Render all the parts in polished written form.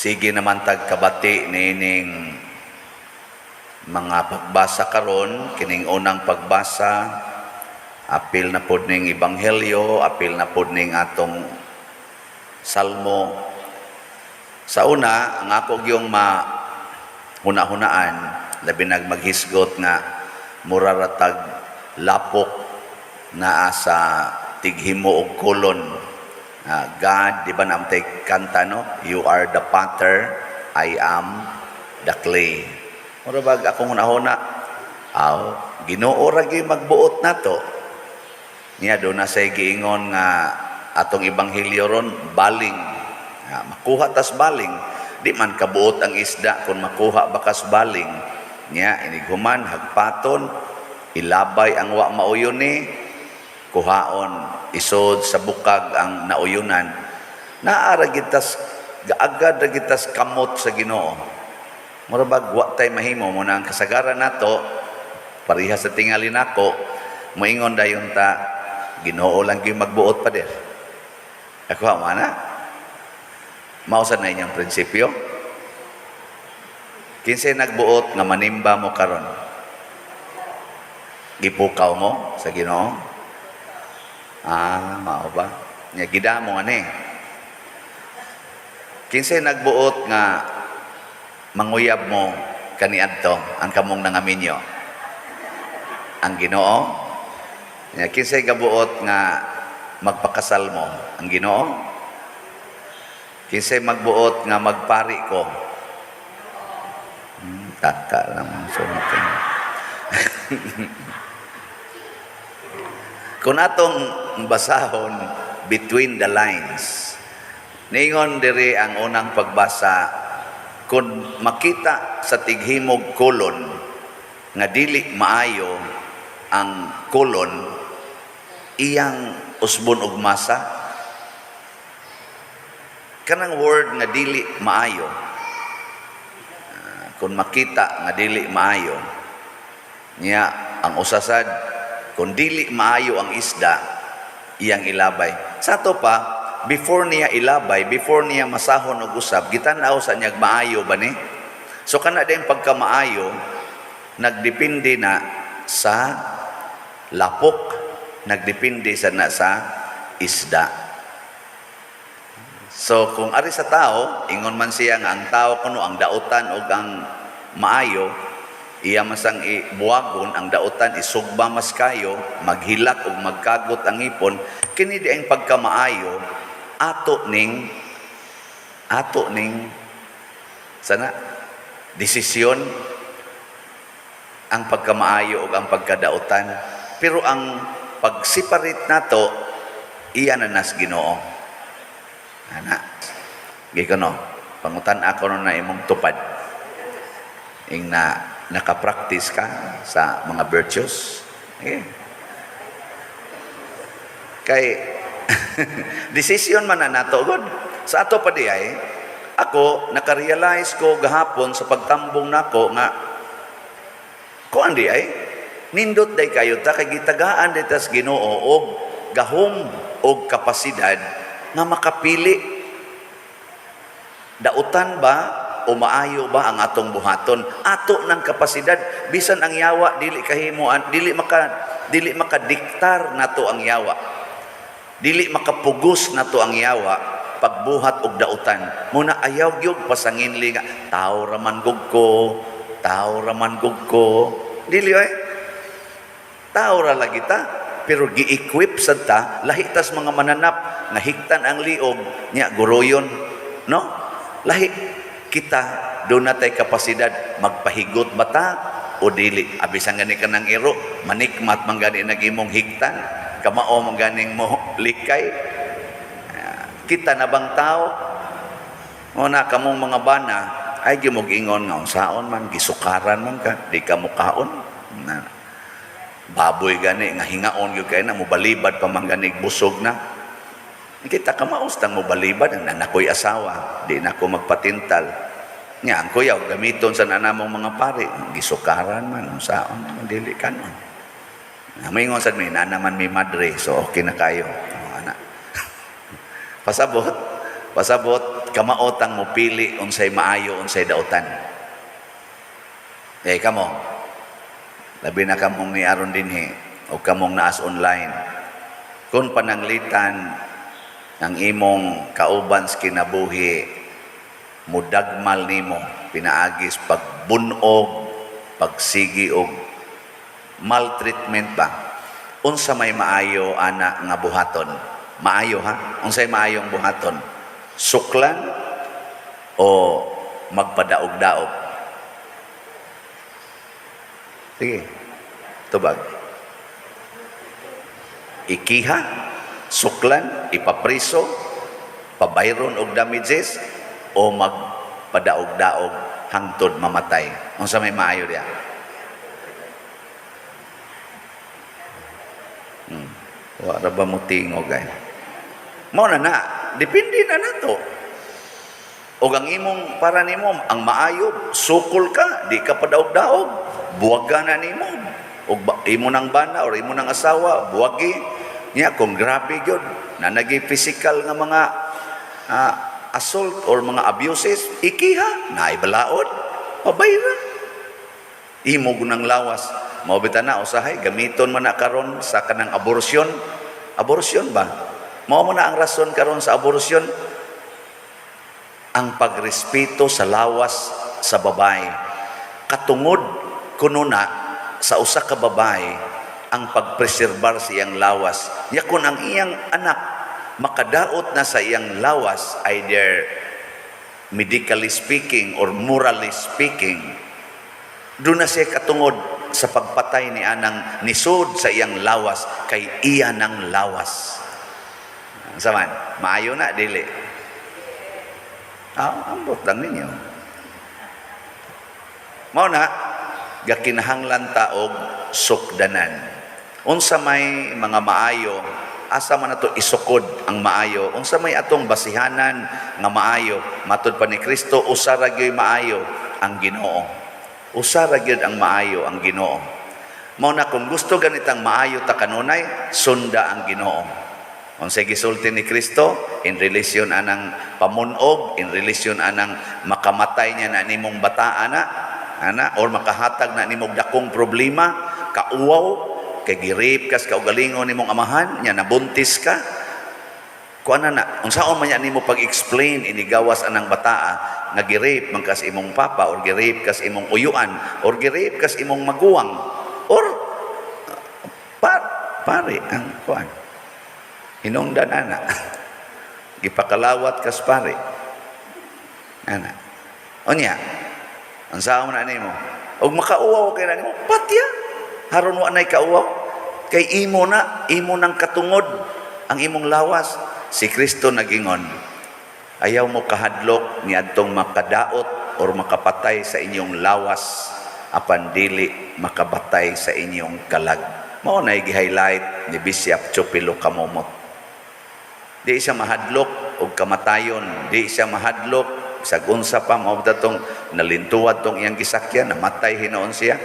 sige naman tagkabati nining mga pagbasa karon, kining unang pagbasa, apil na pod ning ebanghelyo, apil na pod ning atong salmo. Sa una, ang ako yung hunahunaan, labi maghisgot nga muraratag lapok na sa tighimo og kulon. God, di ba namtay kanta, no? You are the potter, I am the clay. Murabag akong hunahuna, Ginoo ra gyud magbuot nato. Niya do na say giingon nga atong ebanghelyo ron baling. Makuha tas baling. Di man kabuot ang isda kung makuha bakas baling. Niya inighuman hagpaton, ilabay ang wa mauyon ni, kuhaon, isod sa bukag ang nauyunan. Naara gitas gaagad ra gitas kamot sa Ginoo. Murabag wa tay mahimo mo na ang kasagaran nato parihas sa tingali nako moingon dayon ta Ginoo lang gyud magbuot pa der. Ako mana? Mausan na inyong prinsipyo. Kinsay nagbuot nga manimba mo karon? Gipukaw mo sa Ginoo? Mao ba? Nya gidamo ani. Kinsay nagbuot nga manguyab mo kaniadto ang kamong nangaminyo? Ang Ginoo. Nya kinsay gabuot nga magpakasal mo? Ang Ginoo. Kinsay magbuot nga magpari ko? Tata lang sunod. Kung atong basahon between the lines, ningon diri ang unang pagbasa, kung makita sa tighimog kulon nga dili maayo ang kulon, iyang usbon og masa. Kanang word nga dili maayo, kung makita nga dili maayo, niya ang usasad, kung dili maayo ang isda, iyang ilabay. Sa to pa, before niya ilabay, before niya masahon og usab, gitanaw sa niya maayo ba ni? So kana din pagkamaayo, nagdepende na sa lapok, nagdepende sa isda. So kung ari sa tao, ingon man siya nga ang tao kuno ang dautan og ang maayo, iya masang ibuwagon ang dautan isugba mas kayo, maghilak ug magkagot ang ipon, kini di ang pagkamaayo ato ning sana desisyon ang pagkamaayo ug ang pagkadautan. Pero ang pagseparate nato iya na nas Ginoo. Ana gikono pangutan ako na imong tupad ing nakapractice ka sa mga virtues. Kay decision man na nato god. Sa ato pa di ay ako nakarealize ko gahapon sa pagtambong nako nga kuan di ay nindot day kayo ta kay gitagaan ditas Ginoo og gahom og kapasidad nga makapili dautan ba o maayo ba ang atong buhaton, ato ng kapasidad, bisan ang yawa dili kahimuan, dili makadiktar nato ang yawa, dili makapugos nato ang yawa pagbuhat og dautan. Muna ayaw gyud pasanginli nga tao raman gug ko dili ay tao ra lagi ta, pero gi-equip sad ta lahi tas mga mananap nga higtan ang liog nya guroyon, no? Lahi kita doon natay kapasidad magpahigot bata o dili. Abisan gani ka ng iro, manikmat man gani nag-imong higtan, kamao man ganing mo likay. Kita na bang tao? Una kamong mga bana, ay gimog ingon nga unsaon man, gisukaran man ka, di ka mukaon. Baboy gani, nga hingaon yun kayo na, mubalibad pa man gani busog na. Kita kamaos tang mubalibad, nakoy asawa, di na ako magpatintal. Nga, ang kuyaw, gamiton sa nanamong mga pari, gisukaran man, saan man, dili kanon. Maingon sa may nanaman may madre, so okay na kayo. Pasabot, Pasabot kamaotang mo pili unsay maayo unsay dautan. Kamo. Labi na kamong ni aron dinhi o kamong naas online. Kung pananglitan ang imong kauban sa kinabuhi, mudagmal nimo pinaagis pagbunog, pagsigi og maltreatment ba. Unsa may maayo ana nga buhaton? Maayo ha? Unsay maayong buhaton? Suklan o magpadaog-daog? Sige, tubag. Ikiha, suklan, ipapriso, pabayron og damages, o magpadaog-daog hangtod mamatay. Unsa may maayo diya? Wala ba mo tingog ay? Mao na, depende na nato. O ang imong para nimo ang maayo, sukol ka, di ka padaog-daog, buwaga na nimo. O imo nang bana or imo nang asawa, buwagi niya kung grabe gyud na naging physical nga mga assault or mga abuses, ikiha, naibalaod, pabayra. Imo gunang lawas. Maubita na, usahay, gamiton man na karon sa kanang abortion. Abortion ba? Mao mo na ang rason karon sa abortion? Ang pagrespeto sa lawas sa babae. Katungod kuno na sa usa ka babae ang pagpreserbar sa iyang lawas. Nya kun ang iyang anak makadaot na sa iyang lawas, either medically speaking or morally speaking, doon na siya katungod sa pagpatay ni anang nisod sa iyang lawas kay iya ng lawas. Saman, maayo na dili. Ambot lang ninyo. Mao na gakinahanglan ta og sukdanan. Unsa may mga maayo, asa man nato isukod ang maayo. Unsa may atong basihanan nga maayo, matud pa ni Kristo, usa ra gyud maayo ang Ginoo. Usa ra gyud ang maayo ang Ginoo. Mao na kung gusto ganitang maayo ta kanunay, sunda ang Ginoo. Unsay gisulti ni Kristo in relasyon anang pamunog, in relasyon anang makamatay niya na nimong bata ana or makahatag na nimong dakong problema, kauwaw, kay girip kas kaugalingon nimong amahan, nya nabuntis ka. Kuana na, unsaon man nimo pag-explain inigawas anang bataa nga girip man kas imong papa or girip kas imong uyuan or girip kas imong maguwang or pare ang kuan. Hinungdan ana. Gipakalawat kas pare. Ana. Unya, unsaon man nimo? Og makauwaw kay nimo, patya. Haron wa nay kauwaw kay imo nang katungod ang imong lawas. Si Kristo nagingon, ayaw mo kahadlok niadtong makadaot or makapatay sa inyong lawas apan dili makabatay sa inyong kalag. Mao na gi-highlight ni Bishop Chupilo Kamomot. Di siya mahadlok og kamatayon, di siya mahadlok sa unsa pa mao datong nalintuwad tong iyang gisakyan, namatay hinoon siya.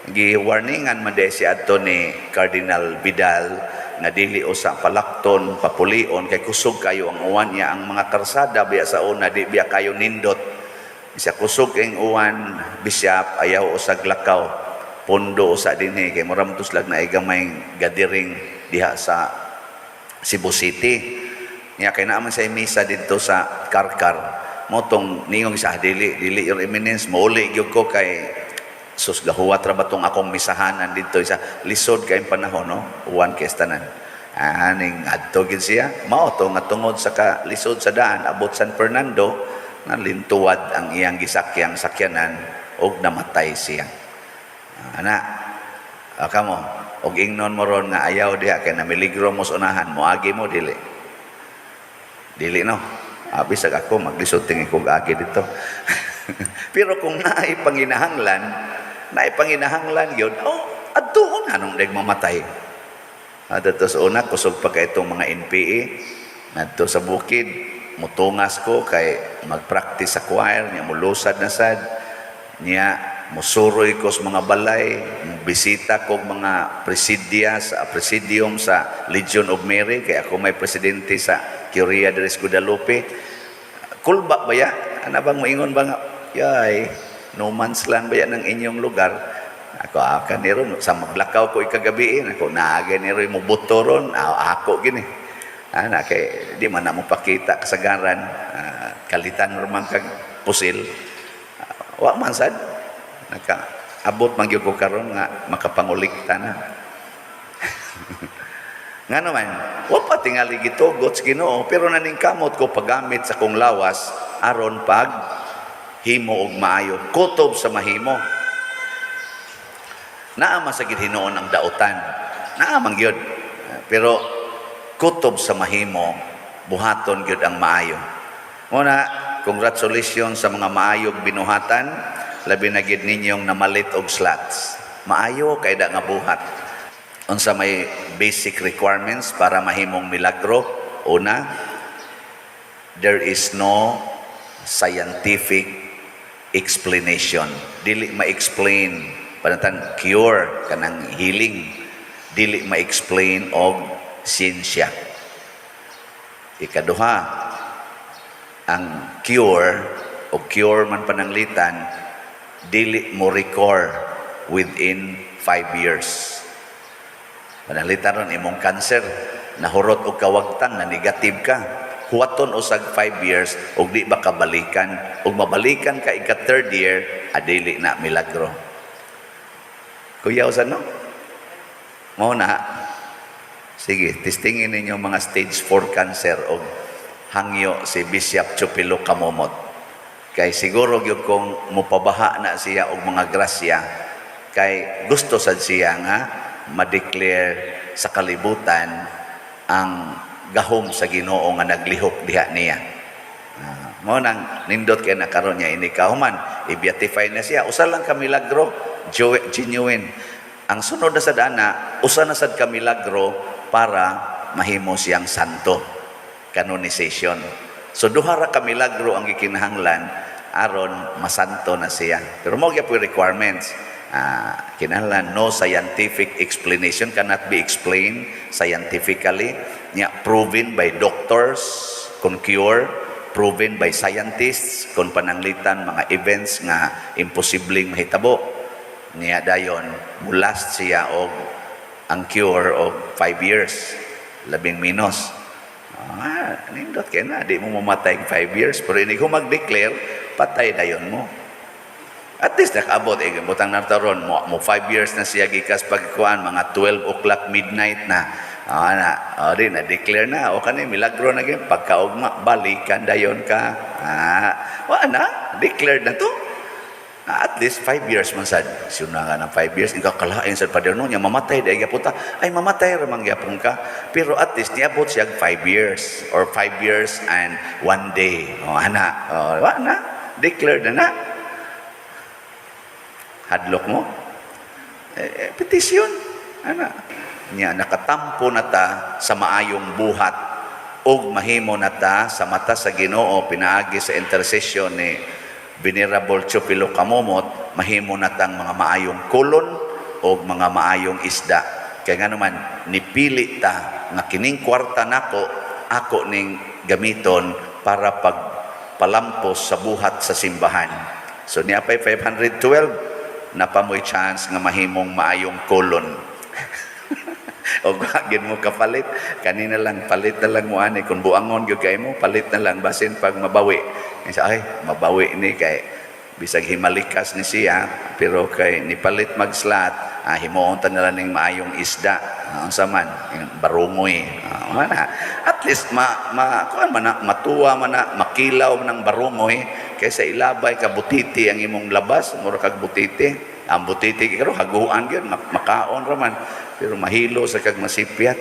Gi-warningan man di siya adto ni Cardinal Vidal na dili usa palakton, papulion, kay kusog kayo ang uwan niya. Ang mga karsada biya sa una, di biya kayo nindot. Isa kusog ang uwan, Bishop, ayaw usag lakaw, pondo usa dinhi kay murag tuslag na igamay gadiring diha sa Cebu City. Niya kay naaman sa misa dito sa Karkar. Motong ningong sa dili your eminence, mauli gyud ko kay sus gahuwat ra batong akong misahanan dito sa lisod kay panahon no uwan kay tanan aning adto gid siya mao to nga tungod sa lisod sa daan abot San Fernando na lintuwad ang iyang gisakyang sakyanan og namatay siya ana kamo og ingnon mo ron nga ayaw diha kay namiligro mo sa unahan moagi mo dili no abisag ako maglisod tingin ko agi dito pero kung naay panginahanglan yun, adtoon anong nagmamatay. Adto sa una, kusog pa kay itong mga NPA, adto sa bukid, mutungas ko kay magpractice sa choir, niya mulusad na sad, niya musuroy ko sa mga balay, bisita ko mga presidium sa Legion of Mary, kay ako may presidente sa Curia de Guadalupe, Kulba ba ya? Ano bang moingon ba nga? Yay, no man's land ba yan ng inyong lugar? Ako niro sa maglakaw ko ikagabi, ako naagay niro mo buto ron, ako gini. Kay di man na mo pakita kasagaran, kalitan romang kag pusil. Wa man sad abot man gyud ko karon nga makapangulikta na. Nga naman, wa pa tingali gitugot sa Ginoo, pero naningkamot ko paggamit sa kong lawas aron pag himo og maayo, kutob sa mahimo. Naa man sa gid hinuon ang dautan. Naa man gyud. Pero kutob sa mahimo, buhaton gyud ang maayo. Muna, congratulations sa mga maayog binuhatan, labi na gid ninyong namalit og slots. Maayo kay da nga buhat. Unsa may basic requirements para mahimong milagro? Una, there is no scientific explanation. Dili ma-explain panatan cure kanang healing. Dili ma-explain og siyensya. Ikaduha, ang cure o cure man pananglitan dili mo record within 5 years. Pananglitan ron imong cancer, nahurot o kawagtang na negative ka. Huwaton usag 5 years ug di ba kabalikan, ug mabalikan ka ika 3rd year, adili na milagro. Kuya usan no? Mao na. Sige, testingin ninyo mga stage 4 cancer o hangyo si Bishop Chupilo Kamomot. Kay siguro gyud kung mupabaha na siya og mga grasya, kay gusto sad siya nga ma-declare sa kalibutan ang gahom sa Ginoo nga naglihok diha niya. Mo nang nindot kay nakaron niya ini kahuman, i-beatify na siya. Usa lang ka milagro, genuine. Ang sunod na sad ana, usa na sad ka milagro para mahimo siyang santo, canonization. So duha ra ka milagro ang gikinahanglan aron masanto na siya. Pero mo gyud requirements. Kinahanglan no scientific explanation, cannot be explained scientifically, nya proven by doctors kun cure, proven by scientists kun pananglitan mga events nga imposibleng mahitabo. Niya dayon mulast siya og ang cure og 5 years, 11 minus. Nindot kay na di mo mamatay 5 years, pero ini ko mag-declare patay dayon mo. At least nakaabot butang nartaron mo 5 years na siya gikas pagkuan mga 12 o'clock midnight na. Di na declare na o kani milagro na gyud pagkaugma balikan dayon ka. Wa na declared na to. At least 5 years man sad. Suna nga ng 5 years ikaw kalain sad padano nya mamatay dai gyapon ay mamatay ra man gyapon ka. Pero at least niabot siya 5 years or 5 years and 1 day. Wa na declared na. Hadlok mo petisyon niya nakatampo na ta sa maayong buhat ug mahimo na ta sa mata sa Ginoo pinaagi sa intercession ni Venerable Chupilo Kamomot, mahimo na tang mga maayong kulon o mga maayong isda. Kaya nga naman nipili ta nga kining kwarta nako ako ning gamiton para pagpalampos sa buhat sa simbahan. So niya pa'y 512 napamoy chance nga mahimong maayong kolon. O gagin mo kapalit, kanina lang palit na lang mo ani kung buangon gyud kay mo palit na lang basin pag mabawi. Ay mabawi ni kay bisag himalikas ni siya pero kay nipalit magslat himuon ta na lang ning maayong isda unsa man barungoy at least kuan man matuwa man makilaw ng barungoy kaysa ilabay ka butiti ang imong labas mura kag butiti ang butiti karo haguan gyud makaon ra man pero mahilo sa kag masipyat.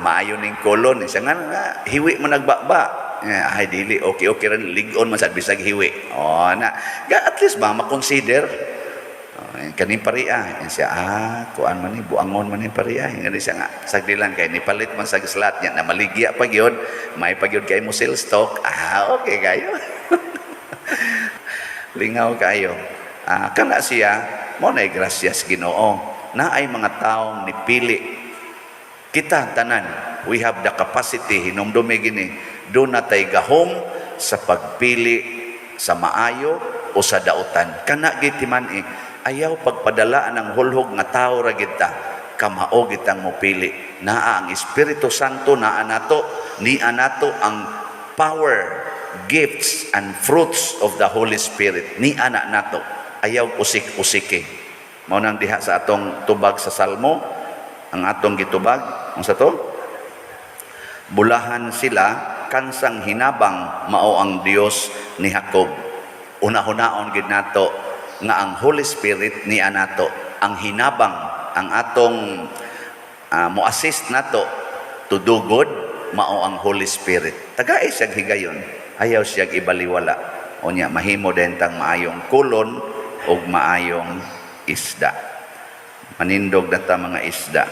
Maayo ning kolon siya nga hiwi man nagbaba. Ay dili okay ran ligon man sad bisag hiwi. At least ba ma-consider kaning paria siya kuan man ni buangon man ni paria ngani siya nga sagdilan kay nipalit man sa slat nya na maligya pa gyud may pa gyud kay mo sell stock okay kayo. Lingaw kayo kana siya mo na gracias Ginoo na ay mga taong nipili kita tanan. We have the capacity hinumdumi gini do natay gahom sa pagpili sa maayo o sa dautan. Kana gid man ayaw pagpadalaan ng hulhog nga tao ra gid ta, kamao gid ang mopili. Naa ang Espiritu Santo, naa nato ni anato ang power, gifts and fruits of the Holy Spirit. Ni ana nato, ayaw usik-usike. Mao nang diha sa atong tubag sa Salmo, ang atong gitubag, unsa to? Bulahan sila kansang hinabang mao ang Dios ni Jacob. Una-hunaon gid nato nga ang Holy Spirit ni anato ang hinabang, ang atong mo-assist nato to do good, mao ang Holy Spirit. Tagay siya higayon, ayaw siya ibaliwala. Unya mahimo din tang maayong kulon o maayong isda. Manindog na ta mga isda.